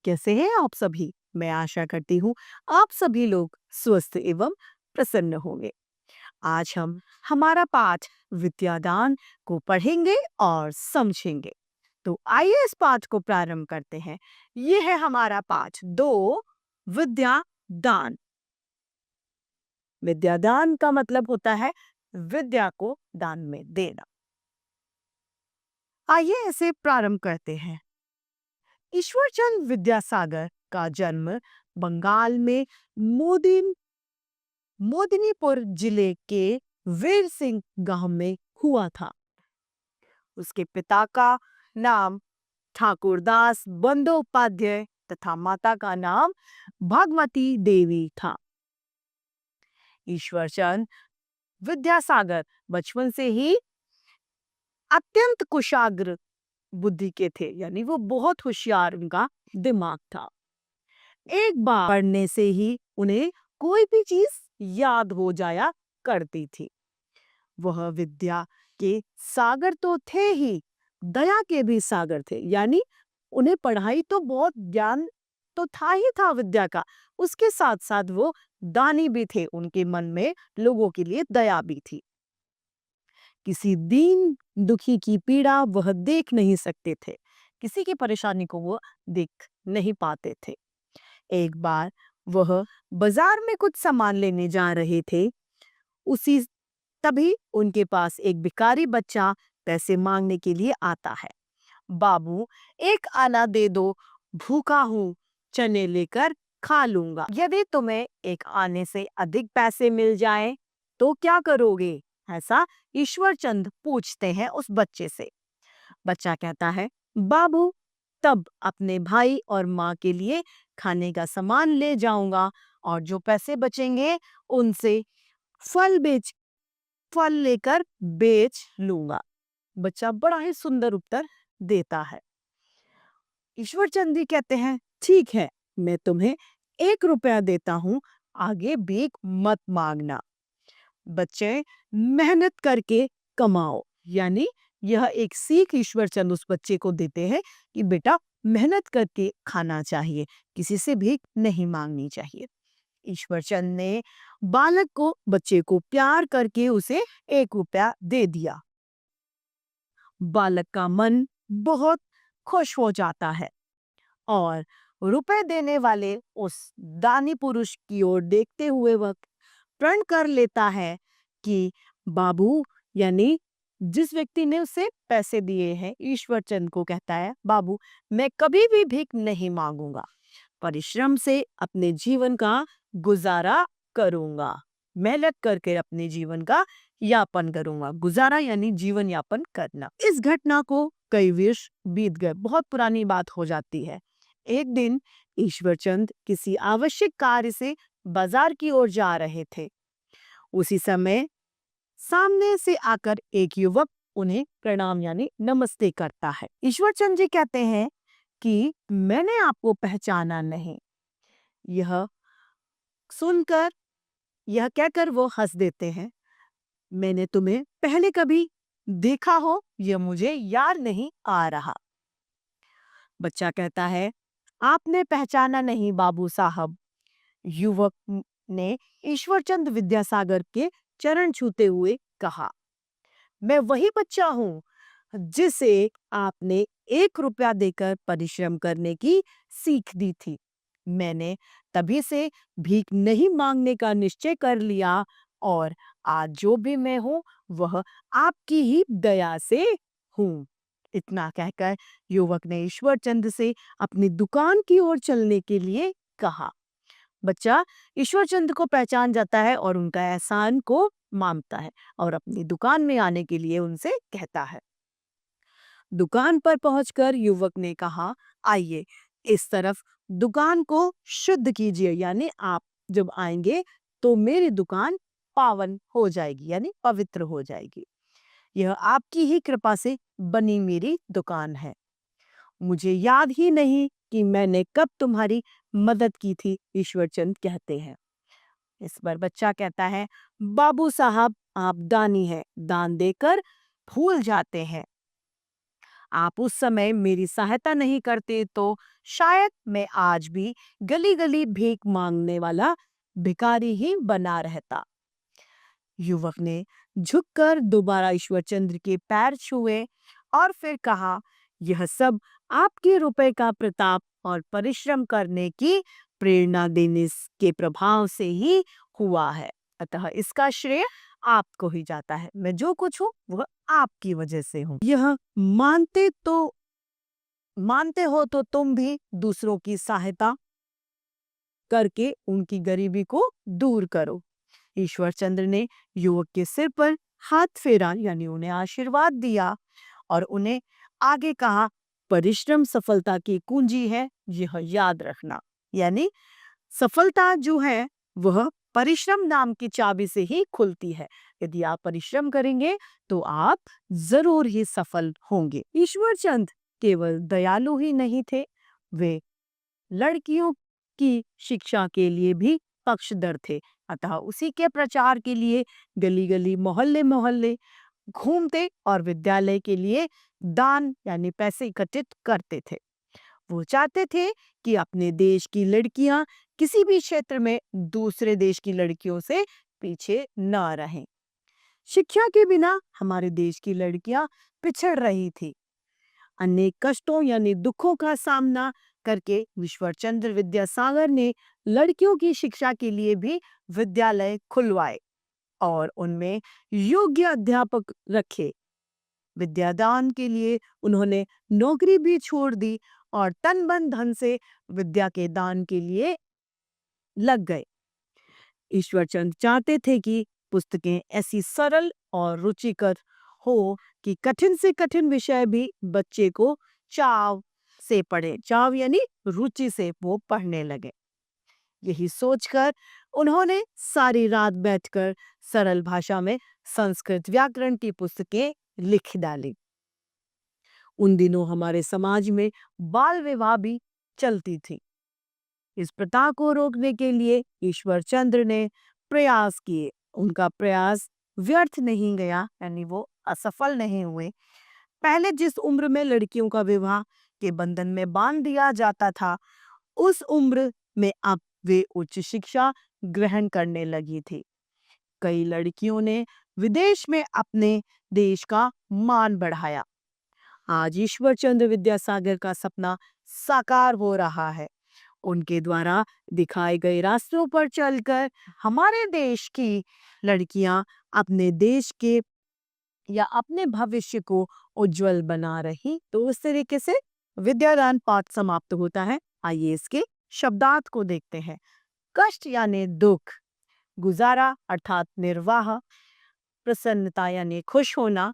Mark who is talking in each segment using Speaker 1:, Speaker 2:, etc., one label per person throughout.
Speaker 1: कैसे हैं आप सभी? मैं आशा करती हूँ आप सभी लोग स्वस्थ एवं प्रसन्न होंगे। आज हम हमारा पाठ विद्यादान को पढ़ेंगे और समझेंगे। तो आइए इस पाठ को प्रारंभ करते हैं। ये है हमारा पाठ 2 विद्या दान। विद्यादान का मतलब होता है विद्या को दान में देना। आइए इसे प्रारंभ करते हैं। ईश्वरचंद विद्यासागर का जन्म बंगाल में मोदिन मोदिनीपुर जिले के वीर सिंह गांव में हुआ था। उसके पिता का नाम ठाकुरदास बंदोपाध्याय तथा माता का नाम भगवती देवी था। ईश्वरचंद विद्यासागर बचपन से ही अत्यंत कुशाग्र बुद्धि के थे, यानी वो बहुत होशियार उनका दिमाग था। एक बार पढ़ने से ही उन्हें कोई भी चीज याद हो जाया करती थी। वह विद्या के सागर तो थे ही, दया के भी सागर थे। यानी उन्हें पढ़ाई तो बहुत ज्ञान तो था ही था विद्या का, उसके साथ साथ वो दानी भी थे। उनके मन में लोगों के लिए दया भी थी। किसी दीन दुखी की पीड़ा वह देख नहीं सकते थे, किसी की परेशानी को वो देख नहीं पाते थे। एक बार वह बाजार में कुछ सामान लेने जा रहे थे। उसी तभी उनके पास एक भिखारी बच्चा पैसे मांगने के लिए आता है। बाबू, एक आना दे दो, भूखा हूँ, चने लेकर खा लूंगा। यदि तुम्हें एक आने से अधिक पैसे मिल जाएं, तो क्या करोगे? ऐसा ईश्वरचंद पूछते हैं उस बच्चे से। बच्चा कहता है, बाबू, तब अपने भाई और माँ के लिए खाने का सामान ले जाऊंगा और जो पैसे बचेंगे उनसे फल लेकर बेच लूंगा। बच्चा बड़ा ही सुंदर उत्तर देता है। ईश्वरचंद जी कहते हैं, ठीक है, मैं तुम्हें 1 रुपया देता हूँ, आगे भीख मत मांगना। बच्चे, मेहनत करके कमाओ। यानी यह एक सीख ईश्वरचंद उस बच्चे को देते हैं कि बेटा मेहनत करके खाना चाहिए, किसी से भीख नहीं मांगनी चाहिए। ईश्वरचंद ने बालक को, बच्चे को प्यार करके उसे 1 रुपया दे दिया। बालक का मन बहुत खुश हो जाता है और रुपए देने वाले उस दानी पुरुष की ओर देखते हुए वह प्रण कर लेता है कि बाबू, यानी जिस व्यक्ति ने उसे पैसे दिए हैं, ईश्वरचंद को कहता है, बाबू, मैं कभी भी भीख नहीं मांगूंगा, परिश्रम से अपने जीवन का गुजारा करूंगा, मेहनत करके अपने जीवन का यापन करूंगा। गुजारा यानी जीवन यापन करना। इस घटना को कई वर्ष बीत गए, बहुत पुरानी बात हो जाती है। एक दिन ईश्वरचंद किसी आवश्यक कार्य से बाजार की ओर जा रहे थे। उसी समय सामने से आकर एक युवक उन्हें प्रणाम यानी नमस्ते करता है। ईश्वरचंद जी कहते हैं कि मैंने आपको पहचाना नहीं। यह सुनकर, यह कहकर वो हंस देते हैं, मैंने तुम्हें पहले कभी देखा हो यह मुझे याद नहीं आ रहा। बच्चा कहता है, आपने पहचाना नहीं बाबू साहब। युवक ने ईश्वरचंद विद्यासागर के चरण छूते हुए कहा, मैं वही बच्चा हूँ जिसे आपने 1 रुपया देकर परिश्रम करने की सीख दी थी। मैंने तभी से भीख नहीं मांगने का निश्चय कर लिया और आज जो भी मैं हूँ वह आपकी ही दया से हूँ। इतना कहकर युवक ने ईश्वरचंद से अपनी दुकान की ओर चलने के लिए कहा। बच्चा ईश्वरचंद को पहचान जाता है और उनका एहसान को मानता है और अपनी दुकान में आने के लिए उनसे कहता है। दुकान पर पहुंचकर युवक ने कहा, आइए इस तरफ दुकान को शुद्ध कीजिए, यानी आप जब आएंगे तो मेरी दुकान पावन हो जाएगी, यानी पवित्र हो जाएगी। यह आपकी ही कृपा से बनी मेरी दुकान है। मुझे याद ही नहीं कि मैंने कब तुम्हारी मदद की थी, ईश्वरचंद कहते हैं। इस पर बच्चा कहता है, बाबू साहब, आप दानी हैं, दान देकर भूल जाते हैं। आप उस समय मेरी सहायता नहीं करते तो शायद मैं आज भी गली गली भीख मांगने वाला भिखारी ही बना रहता। युवक ने झुककर दोबारा ईश्वरचंद्र के पैर छुए और फिर कहा, यह सब आपके रुपए का प्रताप और परिश्रम करने की प्रेरणा देने के प्रभाव से ही हुआ है, अतः इसका श्रेय आपको ही जाता है। मैं जो कुछ हूँ वह आपकी वजह से हूँ। यह मानते हो तो तुम भी दूसरों की सहायता करके उनकी गरीबी को दूर करो। ईश्वरचंद्र ने युवक के सिर पर हाथ फेरा, यानी उन्हें आशीर्वाद दिया और उन्हें आगे कहा, परिश्रम सफलता की कुंजी है, यह याद रखना। यानी सफलता जो है वह परिश्रम नाम की चाबी से ही खुलती है। यदि आप परिश्रम करेंगे तो आप जरूर ही सफल होंगे। ईश्वरचंद केवल दयालु ही नहीं थे, वे लड़कियों की शिक्षा के लिए भी पक्षधर थे। अतः उसी के प्रचार के लिए गली गली मोहल्ले मोहल्ले घूमते और विद्यालय के लिए दान यानी पैसे इकट्ठित करते थे। वो चाहते थे कि अपने देश की लड़कियां किसी भी क्षेत्र में दूसरे देश की लड़कियों से पीछे न रहें। शिक्षा के बिना हमारे देश की लड़कियां पिछड़ रही थी। अनेक कष्टों यानी दुखों का सामना करके ईश्वरचंद्र विद्यासागर ने लड़कियों की शिक्षा के लिए भी विद्यालय खुलवाए और उनमें योग्य अध्यापक रखे। विद्यादान के लिए उन्होंने नौकरी भी छोड़ दी और तन मन धन से विद्या के दान के लिए लग गए। ईश्वरचंद चाहते थे कि पुस्तकें ऐसी सरल और रुचिकर हो कि कठिन से कठिन विषय भी बच्चे को चाव से पढ़े। चाव यानी रुचि से वो पढ़ने लगे। यही सोचकर उन्होंने सारी रात बैठकर सरल भाषा में संस्कृत व्याकरण की पुस्तकें लिख डाली। उन दिनों हमारे समाज में बाल विवाह भी चलती थी। इस प्रथा को रोकने के लिए ईश्वरचंद्र ने प्रयास किए। उनका प्रयास व्यर्थ नहीं गया, यानी वो असफल नहीं हुए। पहले जिस उम्र में लड़कियों का विवाह के बंधन में बांध दिया जाता था, उस उम्र में अब वे उच्च शिक्षा ग्रहण करने लगी थी। कई लड़कियों ने विदेश में अपने देश का मान बढ़ाया। आज ईश्वरचंद्र विद्यासागर का सपना साकार हो रहा है। उनके द्वारा दिखाए गए रास्तों पर चलकर हमारे देश की लड़कियां अपने देश के या अपने भविष्य को उज्जवल बना रही। तो उस तरीके से विद्यादान पाठ समाप्त होता है। आइए इसके शब्दार्थ को देखते हैं। कष्ट यानी दुख, गुजारा अर्थात निर्वाह, प्रसन्नता यानी खुश होना,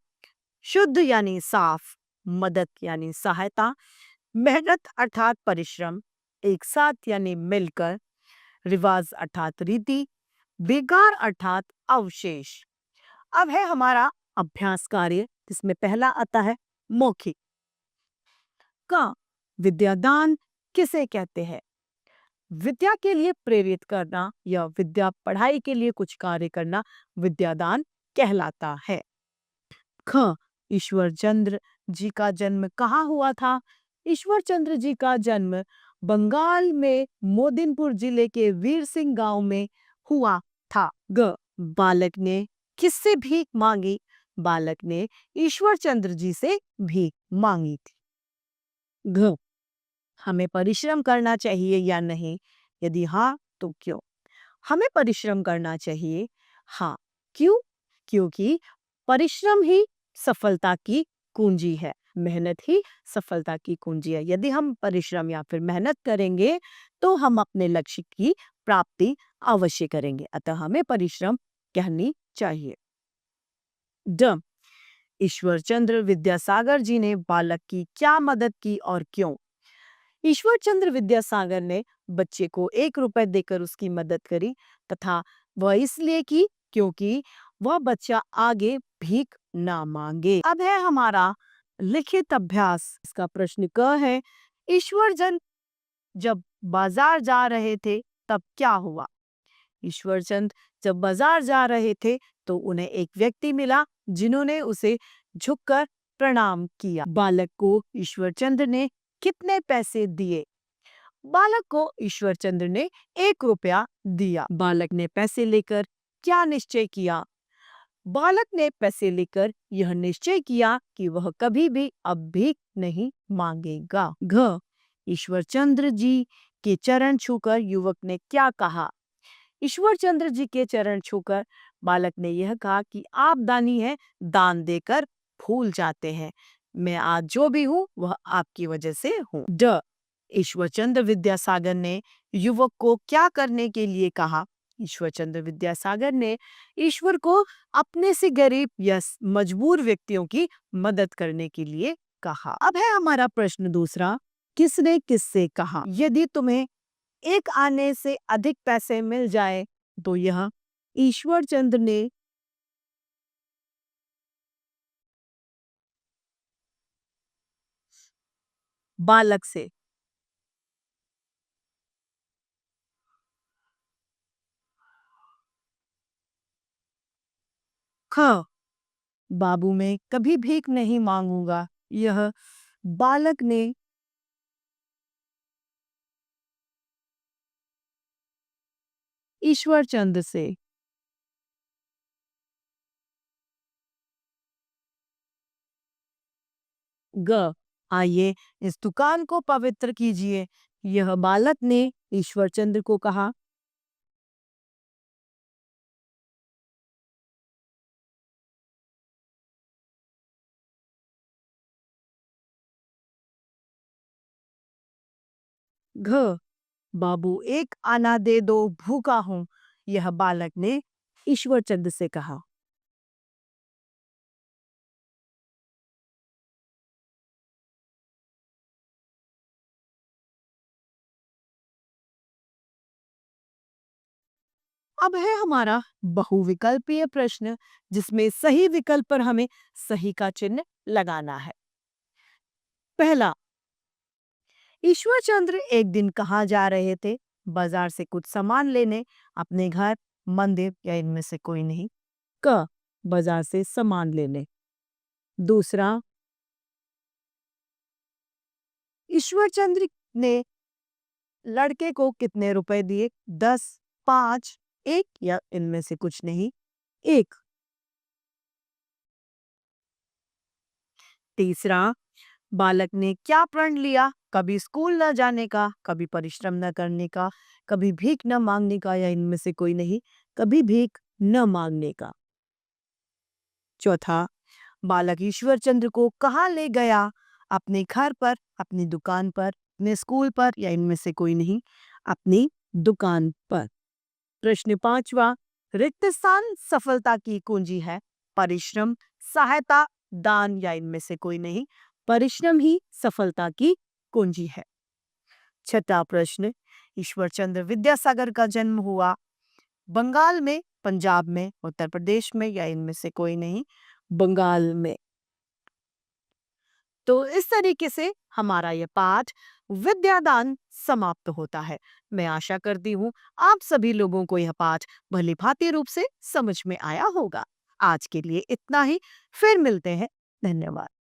Speaker 1: शुद्ध यानी साफ, मदद यानी सहायता, मेहनत अर्थात परिश्रम, एक साथ यानी मिलकर, रिवाज अर्थात रीति, बेकार अर्थात अवशेष। अब है हमारा अभ्यास कार्य, जिसमें पहला आता है मौखिक का। विद्यादान किसे कहते हैं? विद्या के लिए प्रेरित करना या विद्या पढ़ाई के लिए कुछ कार्य करना विद्यादान कहलाता है। ख, ईश्वरचंद्र जी का जन्म कहाँ हुआ था? ईश्वरचंद्र जी का जन्म बंगाल में मोदिनपुर जिले के वीर सिंह गांव में हुआ था। ग, बालक ने किससे भीख मांगी? बालक ने ईश्वरचंद्र जी से भीख मांगी थी। घ, हमें परिश्रम करना चाहिए या नहीं? यदि हाँ तो क्यों? हमें परिश्रम करना चाहिए। हाँ, क्यों? क्योंकि परिश्रम ही सफलता की कुंजी है। मेहनत ही सफलता की कुंजी है। यदि हम परिश्रम या फिर मेहनत करेंगे तो हम अपने लक्ष्य की प्राप्ति अवश्य करेंगे। अतः हमें परिश्रम करनी चाहिए। ड, ईश्वरचंद्र विद्यासागर जी ने बालक की क्या मदद की और क्यों? ईश्वरचंद्र विद्यासागर ने बच्चे को 1 रुपए देकर उसकी मदद करी तथा वह इसलिए की क्योंकि वह बच्चा आगे भीख ना मांगे। अब है हमारा लिखित अभ्यास। इसका प्रश्न क है, ईश्वरचंद जब बाजार जा रहे थे तब क्या हुआ? ईश्वरचंद जब बाजार जा रहे थे तो उन्हें एक व्यक्ति मिला जिन्होंने उसे झुककर प्रणाम किया। बालक को ईश्वरचंद्र ने कितने पैसे दिए? बालक को ईश्वरचंद्र ने 1 रुपया दिया। बालक ने पैसे लेकर क्या निश्चय किया? बालक ने पैसे लेकर यह निश्चय किया कि वह कभी भी अब भीख नहीं मांगेगा। घ ईश्वरचंद्र जी के चरण छूकर युवक ने क्या कहा? ईश्वरचंद्र जी के चरण छूकर बालक ने यह कहा कि आप दानी हैं, दान देकर फूल जाते हैं। मैं आज जो भी हूँ वह आपकी वजह से हूँ। ड ईश्वरचंद्र विद्यासागर ने युवक को क्या करने के लिए कहा? ईश्वरचंद्र विद्यासागर ने ईश्वर को अपने से गरीब या मजबूर व्यक्तियों की मदद करने के लिए कहा। अब है हमारा प्रश्न दूसरा, किसने किससे कहा? यदि तुम्हें 1 आने से अधिक पैसे मिल जाए तो यह ईश्वरचंद्र ने बालक से। ख बाबू मैं कभी भीख नहीं मांगूंगा, यह बालक ने ईश्वरचंद्र से। ग आइए इस दुकान को पवित्र कीजिए, यह बालक ने ईश्वरचंद्र को कहा। घ बाबू 1 आना दे दो, भूखा हूं, यह बालक ने ईश्वरचंद्र से कहा। अब है हमारा बहुविकल्पीय प्रश्न, जिसमें सही विकल्प पर हमें सही का चिन्ह लगाना है। पहला, ईश्वरचंद्र एक दिन कहाँ जा रहे थे? बाजार से कुछ सामान लेने, अपने घर, मंदिर या इनमें से कोई नहीं। क बाजार से सामान लेने। दूसरा, ईश्वरचंद्र ने लड़के को कितने रुपए दिए? 10, 5, 1 या इनमें से कुछ नहीं? 1। तीसरा, बालक ने क्या प्रण लिया? कभी स्कूल न जाने का, कभी परिश्रम न करने का, कभी भीख न मांगने का या इनमें से कोई नहीं? कभी भीख न मांगने का। चौथा, बालक ईश्वरचंद्र को कहाँ ले गया? अपने घर पर, अपनी दुकान पर, अपने स्कूल पर या इनमें से कोई नहीं? अपनी दुकान पर। प्रश्न 5वां, रिक्त स्थान सफलता की कुंजी है। परिश्रम, सहायता, दान या इनमें से कोई नहीं? परिश्रम ही सफलता की कुंजी है। छठा प्रश्न, ईश्वरचंद्र विद्यासागर का जन्म हुआ बंगाल में, पंजाब में, उत्तर प्रदेश में या इनमें से कोई नहीं? बंगाल में। तो इस तरीके से हमारा यह पाठ विद्यादान समाप्त होता है। मैं आशा करती हूँ आप सभी लोगों को यह पाठ भली भांति रूप से समझ में आया होगा। आज के लिए इतना ही, फिर मिलते हैं। धन्यवाद।